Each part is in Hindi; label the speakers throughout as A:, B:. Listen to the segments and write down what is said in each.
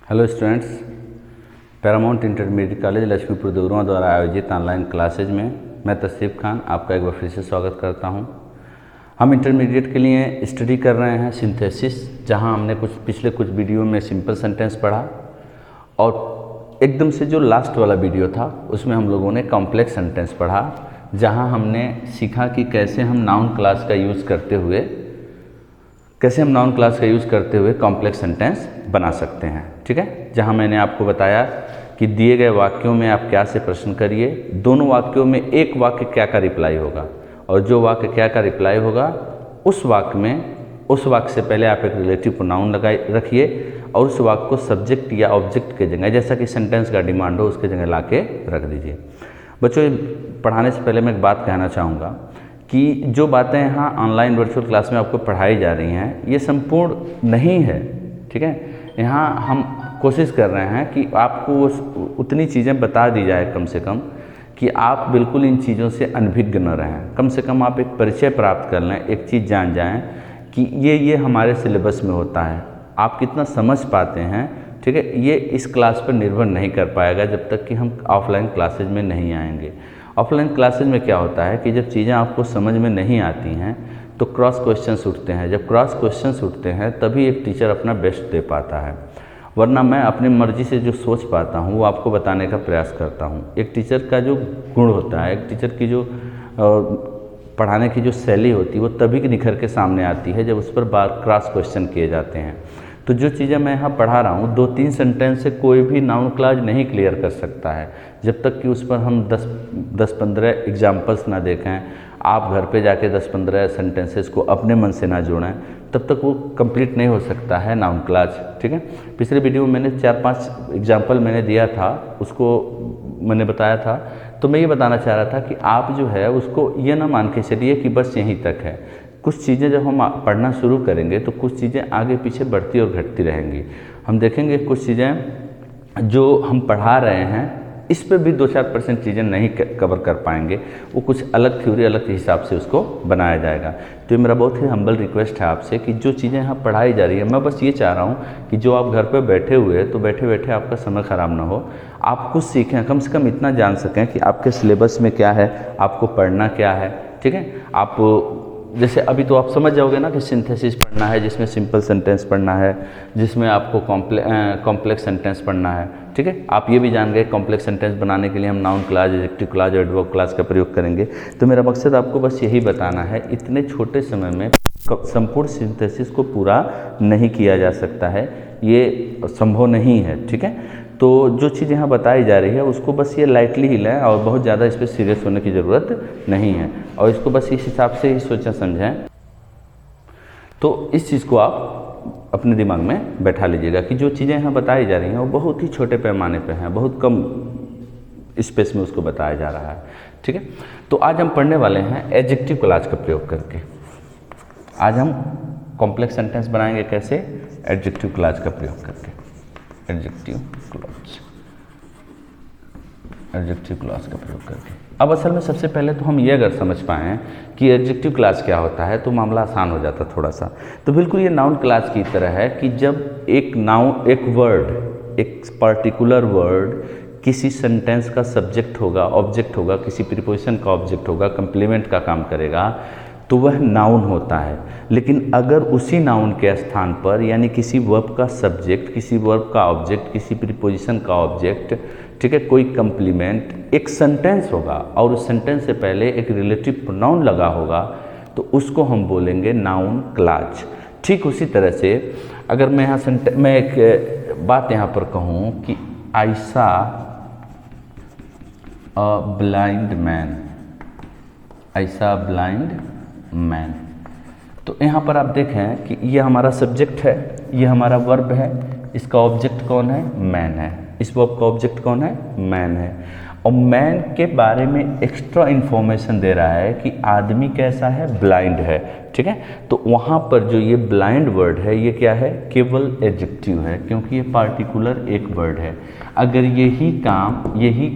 A: Hello students, Paramount intermediate college Lakshmipur Devarua द्वारा आयोजित ऑनलाइन क्लासेज में मैं तस्रीफ खान आपका एक बार फिर से स्वागत करता हूं। हम इंटरमीडिएट के लिए स्टडी कर रहे हैं सिंथेसिस, जहां हमने पिछले कुछ वीडियो में सिंपल सेंटेंस पढ़ा और एकदम से जो लास्ट वाला वीडियो था उसमें हम लोगों ने कॉम्प्लेक्स सेंटेंस पढ़ा, जहाँ हमने सीखा कि कैसे हम नाउन क्लास का यूज़ करते हुए कॉम्प्लेक्स सेंटेंस बना सकते हैं। ठीक है, जहां मैंने आपको बताया कि दिए गए वाक्यों में आप क्या से प्रश्न करिए, दोनों वाक्यों में एक वाक्य क्या का रिप्लाई होगा और जो वाक्य क्या का रिप्लाई होगा उस वाक्य से पहले आप एक रिलेटिव प्रोनाउन रखिए और उस वाक्य को सब्जेक्ट या ऑब्जेक्ट के जगह, जैसा कि सेंटेंस का डिमांड हो, उसके जगह ला के रख दीजिए। बच्चों, पढ़ाने से पहले मैं एक बात कहना चाहूँगा कि जो बातें यहाँ ऑनलाइन वर्चुअल क्लास में आपको पढ़ाई जा रही हैं ये संपूर्ण नहीं है। ठीक है, यहाँ हम कोशिश कर रहे हैं कि आपको उतनी चीज़ें बता दी जाए कम से कम कि आप बिल्कुल इन चीज़ों से अनभिज्ञ न रहें। कम से कम आप एक परिचय प्राप्त कर लें, एक चीज़ जान जाएं कि ये हमारे सिलेबस में होता है। आप कितना समझ पाते हैं, ठीक है, ये इस क्लास पर निर्भर नहीं कर पाएगा जब तक कि हम ऑफलाइन क्लासेज में नहीं आएंगे। ऑफलाइन क्लासेज में क्या होता है कि जब चीज़ें आपको समझ में नहीं आती हैं तो क्रॉस क्वेश्चंस उठते हैं। जब क्रॉस क्वेश्चंस उठते हैं तभी एक टीचर अपना बेस्ट दे पाता है, वरना मैं अपनी मर्ज़ी से जो सोच पाता हूँ वो आपको बताने का प्रयास करता हूँ। एक टीचर का जो गुण होता है, एक टीचर की जो पढ़ाने की जो शैली होती है वो तभी निखर के सामने आती है जब उस पर बार क्रॉस क्वेश्चन किए जाते हैं। तो जो चीज़ें मैं यहाँ पढ़ा रहा हूँ, 2-3 सेंटेंस से कोई भी नाउन क्लॉज नहीं क्लियर कर सकता है जब तक कि उस पर हम 10-15 एग्जाम्पल्स ना देखें, आप घर पे जाके 10-15 सेंटेंसेस को अपने मन से ना जोड़ें, तब तक वो कंप्लीट नहीं हो सकता है नाउन क्लॉज। ठीक है, पिछले वीडियो में मैंने 4-5 एग्जाम्पल मैंने दिया था, उसको मैंने बताया था। तो मैं ये बताना चाह रहा था कि आप जो है उसको ये ना मान के चलिए कि बस यहीं तक है। कुछ चीज़ें जब हम पढ़ना शुरू करेंगे तो कुछ चीज़ें आगे पीछे बढ़ती और घटती रहेंगी। हम देखेंगे कुछ चीज़ें जो हम पढ़ा रहे हैं इस पे भी 2-4% चीज़ें नहीं कवर कर पाएंगे, वो कुछ अलग थ्योरी अलग हिसाब से उसको बनाया जाएगा। तो ये मेरा बहुत ही हम्बल रिक्वेस्ट है आपसे कि जो चीज़ें यहाँ पढ़ाई जा रही है, मैं बस ये चाह रहा हूँ कि जो आप घर पे बैठे हुए तो बैठे बैठे आपका समय ख़राब ना हो, आप कुछ सीखें, कम से कम इतना जान सकें कि आपके सिलेबस में क्या है, आपको पढ़ना क्या है। ठीक है, आप जैसे अभी तो आप समझ जाओगे ना कि सिंथेसिस पढ़ना है जिसमें सिंपल सेंटेंस पढ़ना है, जिसमें आपको कॉम्प्लेक्स सेंटेंस पढ़ना है। ठीक है, आप ये भी जान गए कॉम्प्लेक्स सेंटेंस बनाने के लिए हम noun clause, adjective clause, adverb clause का प्रयोग करेंगे। तो मेरा मकसद आपको बस यही बताना है, इतने छोटे समय में संपूर्ण सिंथेसिस को पूरा नहीं किया जा सकता है, ये संभव नहीं है। ठीक है, तो जो चीज़ यहाँ बताई जा रही है उसको बस ये लाइटली ही लें और बहुत ज़्यादा इस पर सीरियस होने की ज़रूरत नहीं है और इसको बस इस हिसाब से ही सोचें समझें। तो इस चीज़ को आप अपने दिमाग में बैठा लीजिएगा कि जो चीज़ें यहाँ बताई जा रही हैं वो बहुत ही छोटे पैमाने पे हैं, बहुत कम स्पेस में उसको बताया जा रहा है। ठीक है, तो आज हम पढ़ने वाले हैं एडजेक्टिव क्लॉज का प्रयोग करके। आज हम कॉम्प्लेक्स सेंटेंस बनाएंगे कैसे? एडजेक्टिव क्लॉज का प्रयोग करके। एडजेक्टिव क्लॉज का प्रयोग करके। अब असल में सबसे पहले तो हम ये अगर समझ पाएँ कि एडजेक्टिव क्लॉज क्या होता है तो मामला आसान हो जाता थोड़ा सा। तो बिल्कुल ये नाउन क्लॉज की तरह है कि जब एक वर्ड, एक पर्टिकुलर वर्ड किसी सेंटेंस का सब्जेक्ट होगा, ऑब्जेक्ट होगा, किसी प्रीपोजिशन का ऑब्जेक्ट होगा, कंप्लीमेंट का काम करेगा, तो वह नाउन होता है। लेकिन अगर उसी नाउन के स्थान पर यानी किसी वर्ब का सब्जेक्ट, किसी वर्ब का ऑब्जेक्ट, किसी प्रीपोजिशन का ऑब्जेक्ट, ठीक है, कोई कंप्लीमेंट, एक सेंटेंस होगा और उस सेंटेंस से पहले एक रिलेटिव प्रोनाउन लगा होगा तो उसको हम बोलेंगे नाउन क्लॉज। ठीक उसी तरह से अगर मैं एक बात यहाँ पर कहूँ कि I saw a blind man, I saw a blind man, तो यहाँ पर आप देखें कि ये हमारा सब्जेक्ट है, ये हमारा वर्ब है, इसका ऑब्जेक्ट कौन है? मैन है। इस वर्ब का ऑब्जेक्ट कौन है? मैन है। और मैन के बारे में एक्स्ट्रा इन्फॉर्मेशन दे रहा है कि आदमी कैसा है? ब्लाइंड है। ठीक है, तो वहाँ पर जो ये ब्लाइंड वर्ड है ये क्या है? केवल एडजेक्टिव है, क्योंकि ये पार्टिकुलर एक वर्ड है। अगर यही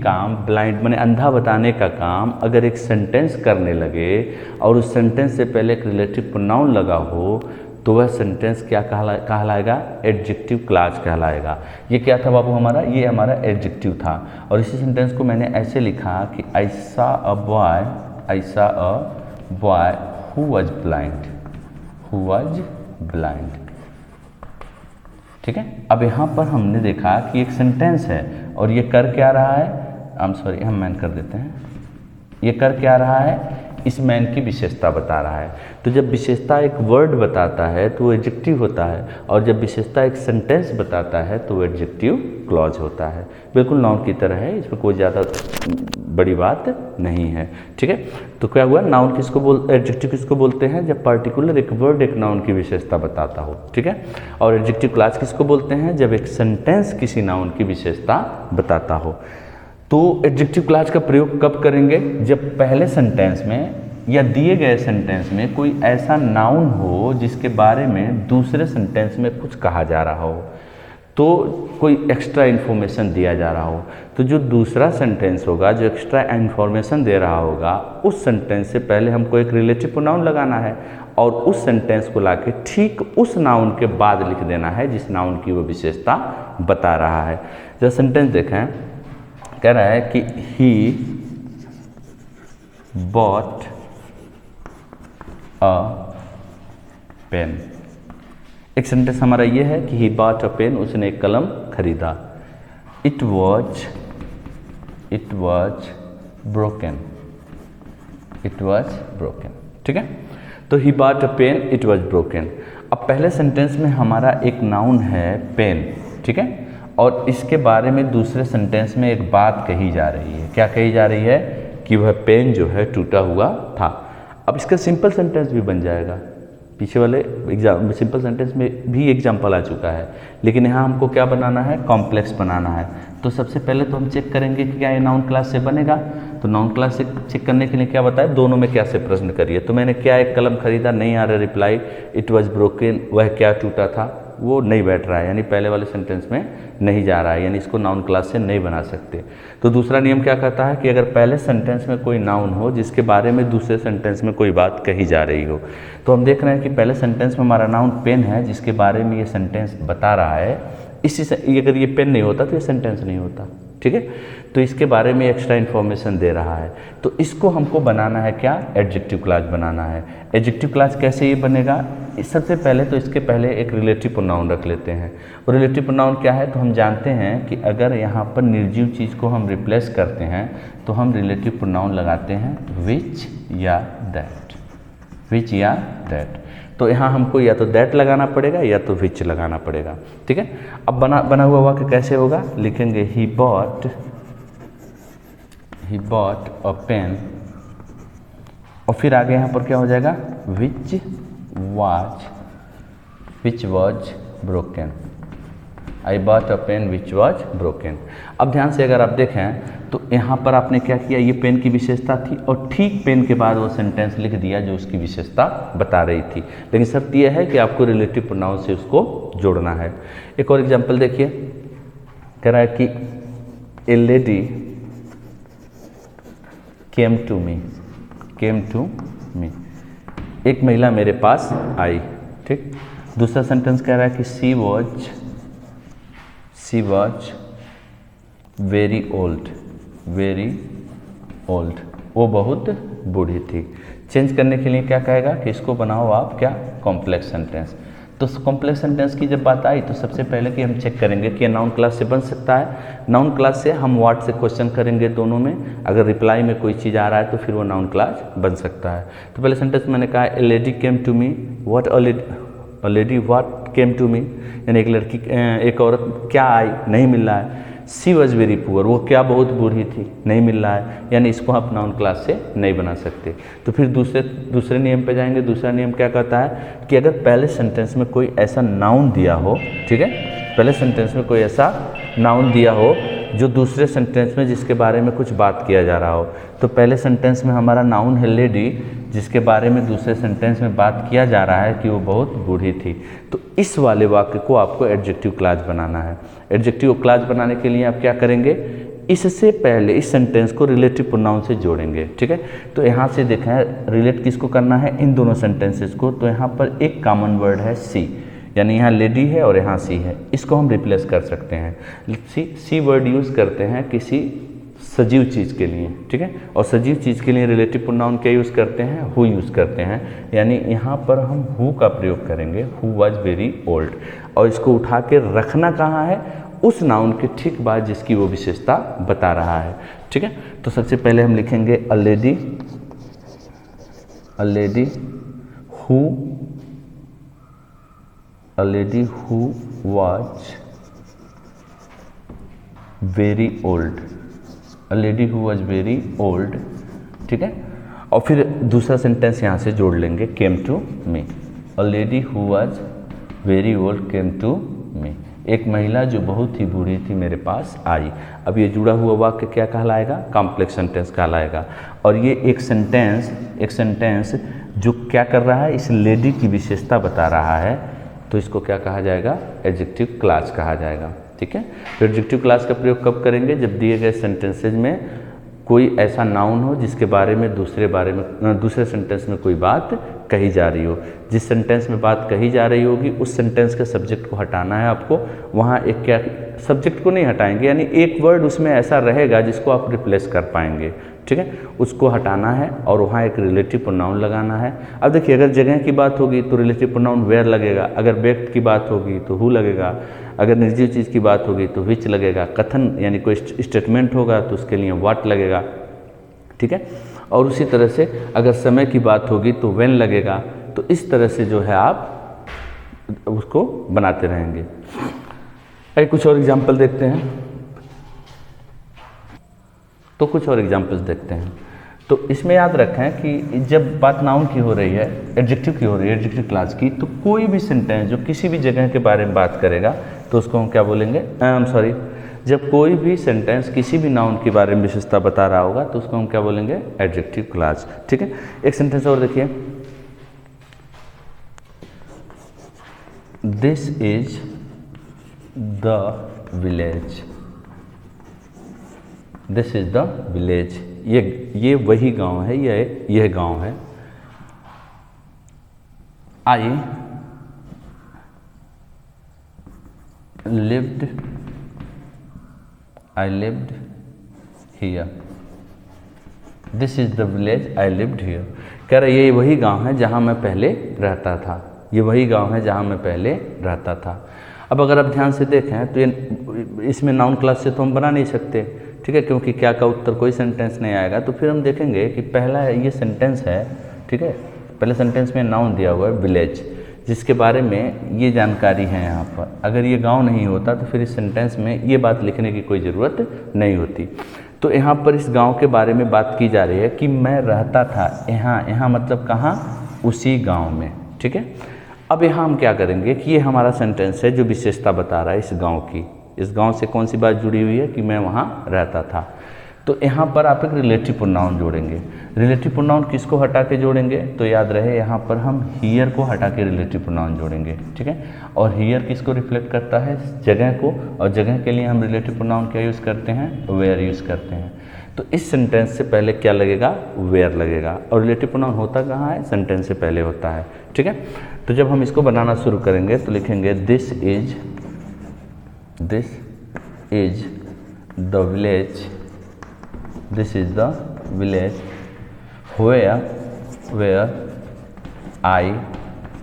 A: काम ब्लाइंड माने अंधा बताने का काम अगर एक सेंटेंस करने लगे और उस सेंटेंस से पहले एक रिलेटिव प्रोनाउन लगा हो तो वह सेंटेंस क्या कहलाएगा? एडजेक्टिव क्लॉज कहलाएगा। ये क्या था बाबू हमारा? ये हमारा एडजेक्टिव था। और इसी सेंटेंस को मैंने ऐसे लिखा कि I saw a boy who was blind. ठीक है, अब यहाँ पर हमने देखा कि एक सेंटेंस है और ये कर क्या रहा है? हम मैन कर देते हैं। ये कर क्या रहा है? इस मैन की विशेषता बता रहा है। तो जब विशेषता एक वर्ड बताता है तो वो एडजेक्टिव होता है, और जब विशेषता एक सेंटेंस बताता है तो वो एडजेक्टिव क्लॉज होता है। बिल्कुल नाउन की तरह है, इसमें कोई ज़्यादा बड़ी बात नहीं है। ठीक है, तो क्या हुआ? नाउन एडजेक्टिव किसको बोलते हैं? जब पार्टिकुलर एक वर्ड एक नाउन की विशेषता बताता हो। ठीक है, और एडजेक्टिव क्लॉज किसको बोलते हैं? जब एक सेंटेंस किसी नाउन की विशेषता बताता हो। तो एडजेक्टिव क्लॉज का प्रयोग कब करेंगे? जब पहले सेंटेंस में या दिए गए सेंटेंस में कोई ऐसा नाउन हो जिसके बारे में दूसरे सेंटेंस में कुछ कहा जा रहा हो, तो कोई एक्स्ट्रा इन्फॉर्मेशन दिया जा रहा हो। तो जो दूसरा सेंटेंस होगा जो एक्स्ट्रा इन्फॉर्मेशन दे रहा होगा, उस सेंटेंस से पहले हमको एक रिलेटिव प्रोनाउन लगाना है और उस सेंटेंस को लाके ठीक उस नाउन के बाद लिख देना है जिस नाउन की वो विशेषता बता रहा है। जब सेंटेंस देखें, कह रहा है कि ही बॉट अ पेन। एक सेंटेंस हमारा ये है कि ही बॉट अ पेन, उसने एक कलम खरीदा। It was broken. ठीक है, तो he bought a pen, it was broken. अब पहले सेंटेंस में हमारा एक नाउन है पेन। ठीक है, और इसके बारे में दूसरे सेंटेंस में एक बात कही जा रही है। क्या कही जा रही है? कि वह पेन जो है टूटा हुआ था। अब इसका सिंपल सेंटेंस भी बन जाएगा। पीछे वाले सिंपल सेंटेंस में भी एग्जाम्पल आ चुका है, लेकिन यहाँ हमको क्या बनाना है? कॉम्प्लेक्स बनाना है। तो सबसे पहले तो हम चेक करेंगे कि क्या ये नाउन क्लास से बनेगा। तो नाउन क्लास से चेक करने के लिए क्या बताए? दोनों में क्या से प्रश्न करिए। तो मैंने क्या एक कलम खरीदा, नहीं आ रहा रिप्लाई। इट वॉज ब्रोकन, वह क्या टूटा था, वो नहीं बैठ रहा है, यानी पहले वाले सेंटेंस में नहीं जा रहा है, यानी इसको नाउन क्लास से नहीं बना सकते। तो दूसरा नियम क्या कहता है कि अगर पहले सेंटेंस में कोई नाउन हो जिसके बारे में दूसरे सेंटेंस में कोई बात कही जा रही हो, तो हम देख रहे हैं कि पहले सेंटेंस में हमारा नाउन पेन है जिसके बारे में ये सेंटेंस बता रहा है। इसी से अगर ये पेन नहीं होता तो ये सेंटेंस नहीं होता। ठीक है, तो इसके बारे में एक्स्ट्रा इन्फॉर्मेशन दे रहा है। तो इसको हमको बनाना है क्या? एडजेक्टिव क्लॉज बनाना है। एडजेक्टिव क्लॉज कैसे ये बनेगा? सबसे पहले तो इसके पहले एक रिलेटिव प्रोनाउन रख लेते हैं। और रिलेटिव प्रोनाउन क्या है? तो हम जानते हैं कि अगर यहाँ पर निर्जीव चीज़ को हम रिप्लेस करते हैं तो हम रिलेटिव प्रोनाउन लगाते हैं विच या दैट। तो यहाँ हमको या तो दैट लगाना पड़ेगा या तो विच लगाना पड़ेगा। ठीक है, अब बना हुआ वाक्य कैसे होगा? लिखेंगे ही बॉट अ पेन, और फिर आगे यहाँ पर क्या हो जाएगा? Which was broken. I bought a pen which was broken. अब ध्यान से अगर आप देखें तो यहाँ पर आपने क्या किया? ये पेन की विशेषता थी और ठीक पेन के बाद वो सेंटेंस लिख दिया जो उसकी विशेषता बता रही थी। लेकिन शर्त यह है कि आपको रिलेटिव प्रोनाउन से उसको जोड़ना है। एक और एग्जाम्पल देखिए, कह रहा है कि ए लेडी केम टू मी। एक महिला मेरे पास आई। ठीक, दूसरा सेंटेंस कह रहा है कि शी वॉज वेरी ओल्ड। वो बहुत बूढ़ी थी। चेंज करने के लिए क्या कहेगा कि इसको बनाओ आप क्या? Complex sentence. तो कॉम्प्लेक्स सेंटेंस की जब बात आई तो सबसे पहले कि हम चेक करेंगे कि नाउन क्लास से बन सकता है। नाउन क्लास से हम व्हाट से क्वेश्चन करेंगे दोनों में, अगर रिप्लाई में कोई चीज़ आ रहा है तो फिर वो नाउन क्लास बन सकता है। तो पहले सेंटेंस मैंने कहा a lady came to me, what a lady what came to me, यानी एक औरत क्या आई, नहीं मिल रहा है। सी वॉज वेरी पुअर, वो क्या बहुत बूढ़ी थी, नहीं मिल रहा है, यानी इसको आप नाउन क्लास से नहीं बना सकते। तो फिर दूसरे नियम पे जाएंगे। दूसरा नियम क्या कहता है कि अगर पहले सेंटेंस में कोई ऐसा नाउन दिया हो, ठीक है, पहले सेंटेंस में कोई ऐसा नाउन दिया हो जो दूसरे सेंटेंस में जिसके बारे में कुछ बात किया जा रहा हो, तो पहले सेंटेंस में हमारा नाउन है लेडी जिसके बारे में दूसरे सेंटेंस में बात किया जा रहा है कि वो बहुत बूढ़ी थी, तो इस वाले वाक्य को आपको एडजेक्टिव क्लॉज बनाना है। एडजेक्टिव क्लॉज बनाने के लिए आप क्या करेंगे? इससे पहले इस सेंटेंस को रिलेटिव प्रोनाउन से जोड़ेंगे, ठीक है। तो यहाँ से देखें रिलेट किसको करना है, इन दोनों सेंटेंसेस को। तो यहाँ पर एक कॉमन वर्ड है सी, यानी यहाँ लेडी है और यहाँ सी है, इसको हम रिप्लेस कर सकते हैं। सी वर्ड यूज़ करते हैं किसी सजीव चीज़ के लिए, ठीक है। और सजीव चीज़ के लिए रिलेटिव प्रोनाउन क्या यूज़ करते हैं, हु यूज़ करते हैं। यानी यहाँ पर हम हु का प्रयोग करेंगे, हु वॉज वेरी ओल्ड, और इसको उठा के रखना कहाँ है, उस नाउन के ठीक बाद जिसकी वो विशेषता बता रहा है, ठीक है। तो सबसे पहले हम लिखेंगे अ lady who was very old, a lady who was very old, ठीक है। और फिर दूसरा सेंटेंस यहाँ से जोड़ लेंगे, came to me, a lady who was very old came to me, एक महिला जो बहुत ही बूढ़ी थी मेरे पास आई। अब ये जुड़ा हुआ वाक्य क्या कहलाएगा, कॉम्प्लेक्स सेंटेंस कहलाएगा। और ये एक सेंटेंस जो क्या कर रहा है, इस लेडी की विशेषता बता रहा है, तो इसको क्या कहा जाएगा, एडजेक्टिव क्लॉज कहा जाएगा, ठीक है। तो एडजेक्टिव क्लॉज का प्रयोग कब करेंगे, जब दिए गए सेंटेंसेज में कोई ऐसा नाउन हो जिसके बारे में दूसरे सेंटेंस में कोई बात कही जा रही हो। जिस सेंटेंस में बात कही जा रही होगी उस सेंटेंस के सब्जेक्ट को हटाना है आपको। वहाँ एक क्या, सब्जेक्ट को नहीं हटाएंगे, यानी एक वर्ड उसमें ऐसा रहेगा जिसको आप रिप्लेस कर पाएंगे, ठीक है, उसको हटाना है और वहाँ एक रिलेटिव प्रोनाउन लगाना है। अब देखिए, अगर जगह की बात होगी तो रिलेटिव प्रोनाउन वेयर लगेगा, अगर व्यक्ति की बात होगी तो हु लगेगा, अगर निर्जीव चीज़ की बात होगी तो विच लगेगा, कथन यानी कोई स्टेटमेंट होगा तो उसके लिए व्हाट लगेगा, ठीक है। और उसी तरह से अगर समय की बात होगी तो व्हेन लगेगा। तो इस तरह से जो है आप उसको बनाते रहेंगे। आइए कुछ और एग्जाम्पल देखते हैं। तो कुछ और एग्जाम्पल्स देखते हैं। तो इसमें याद रखें कि जब बात नाउन की हो रही है, एडजेक्टिव की हो रही है, एडजेक्टिव क्लास की, तो कोई भी सेंटेंस जो किसी भी जगह के बारे में बात करेगा तो उसको हम क्या बोलेंगे, जब कोई भी सेंटेंस किसी भी नाउन के बारे में विशेषता बता रहा होगा तो उसको हम क्या बोलेंगे, एडजेक्टिव क्लास, ठीक है। एक सेंटेंस और देखिए, this is the village, this is the village, ये वही गांव है, यह गांव है। आई lived here, this is the village I lived here. कह रहे ये वही गांव है जहां मैं पहले रहता था, ये वही गांव है जहां मैं पहले रहता था। अब अगर आप ध्यान से देखें तो ये इसमें नाउन क्लास से तो हम बना नहीं सकते, ठीक है, क्योंकि क्या का उत्तर कोई सेंटेंस नहीं आएगा। तो फिर हम देखेंगे कि पहला ये सेंटेंस है, ठीक है, पहले सेंटेंस में नाउन दिया हुआ है विलेज, जिसके बारे में ये जानकारी है यहाँ पर। अगर ये गांव नहीं होता तो फिर इस सेंटेंस में ये बात लिखने की कोई ज़रूरत नहीं होती। तो यहाँ पर इस गांव के बारे में बात की जा रही है कि मैं रहता था यहाँ मतलब कहाँ, उसी गांव में, ठीक है। अब यहाँ हम क्या करेंगे कि ये हमारा सेंटेंस है जो विशेषता बता रहा है इस गांव की। इस गांव से कौन सी बात जुड़ी हुई है कि मैं वहाँ रहता था। तो यहाँ पर आप एक रिलेटिव प्रोनाउन जोड़ेंगे। रिलेटिव प्रोनाउन किसको हटा के जोड़ेंगे, तो याद रहे यहाँ पर हम हियर को हटा के रिलेटिव प्रोनाउन जोड़ेंगे, ठीक है। और हियर किसको रिफ्लेक्ट करता है, जगह को, और जगह के लिए हम रिलेटिव प्रोनाउन क्या यूज़ करते हैं, वेयर यूज़ करते हैं। तो इस सेंटेंस से पहले क्या लगेगा, वेयर लगेगा। और रिलेटिव प्रोनाउन होता कहाँ है, सेंटेंस से पहले होता है, ठीक है। तो जब हम इसको बनाना शुरू करेंगे तो लिखेंगे this is the village, this is the village where I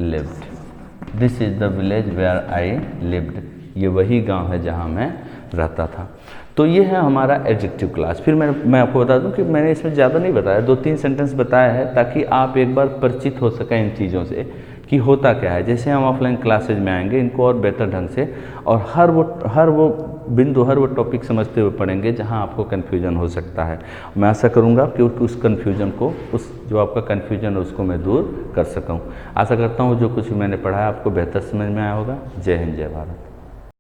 A: lived, this is the village where I lived, ये वही गांव है जहां मैं रहता था। तो ये है हमारा एडजेक्टिव क्लास। फिर मैं आपको बता दूं कि मैंने इसमें ज़्यादा नहीं बताया, 2-3 सेंटेंस बताया है ताकि आप एक बार परिचित हो सकें इन चीज़ों से कि होता क्या है। जैसे हम ऑफलाइन क्लासेज में आएंगे इनको और बेहतर ढंग से और हर वो बिंदु, हर वो टॉपिक समझते हुए पढ़ेंगे जहां आपको कन्फ्यूजन हो सकता है। मैं आशा करूंगा कि उस कन्फ्यूजन को, उस जो आपका कन्फ्यूजन है उसको मैं दूर कर सकूं। आशा करता हूं जो कुछ भी मैंने पढ़ा है आपको बेहतर समझ में आया होगा। जय हिंद, जय भारत।